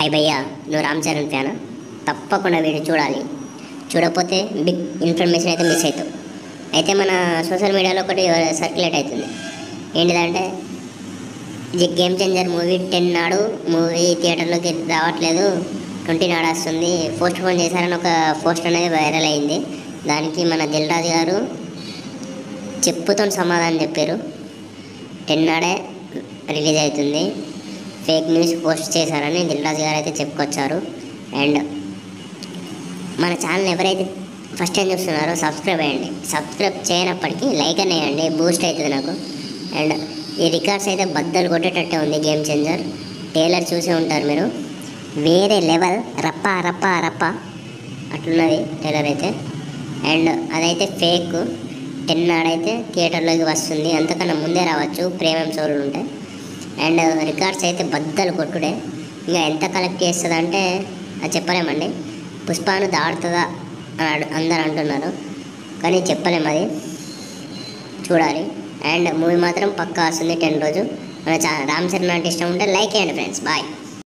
అయ్య భయ్యా, నువ్వు రామ్ చరణ్ ఫ్యానా? తప్పకుండా వీడియో చూడాలి. చూడకపోతే బిగ్ ఇన్ఫర్మేషన్ అయితే మిస్ అవుతావు. అయితే మన సోషల్ మీడియాలో ఒకటి సర్క్యులేట్ అవుతుంది. ఏంటిదంటే గేమ్ చేంజర్ మూవీ 10 నాడు మూవీ థియేటర్లోకి రావట్లేదు, 20 నాడు వస్తుంది, పోస్ట్ పోన్ చేశారని ఒక పోస్ట్ అనేది వైరల్ అయింది. దానికి మన దిల్ రాజు గారు చెప్పుతో సమాధానం చెప్పారు. 10 నాడే రిలీజ్ అవుతుంది, ఫేక్ న్యూస్ పోస్ట్ చేశారని దిల్ రాజు గారు అయితే చెప్పుకొచ్చారు. అండ్ మన ఛానల్ ఎవరైతే ఫస్ట్ టైం చూస్తున్నారో సబ్స్క్రైబ్ అయ్యండి. సబ్స్క్రైబ్ చేయనప్పటికీ లైక్ అని వేయండి, బూస్ట్ అవుతుంది నాకు. అండ్ ఈ రికార్డ్స్ అయితే బద్దలు కొట్టేటట్టే ఉంది. గేమ్ చేంజర్ ట్రైలర్ చూసే ఉంటారు మీరు, వేరే లెవెల్, రప్ప రప్ప రప్ప అట్లున్నది ట్రైలర్ అయితే. అండ్ అదైతే ఫేక్. 10 నాడైతే థియేటర్లోకి వస్తుంది, అంతకన్నా ముందే రావచ్చు ప్రీమియం షోలు ఉంటాయి. అండ్ రికార్డ్స్ అయితే బద్దలు కొట్టుడే. ఇంకా ఎంత కలెక్ట్ చేస్తుంది అంటే అది చెప్పలేమండి. పుష్పాను దాడుతుందా అని అందరు అంటున్నారు, కానీ చెప్పలేము, అది చూడాలి. అండ్ మూవీ మాత్రం పక్కా వస్తుంది 10 రోజు. మన రామ్ చరణ్ అంటే ఇష్టం ఉంటే లైక్ చేయండి ఫ్రెండ్స్. బాయ్.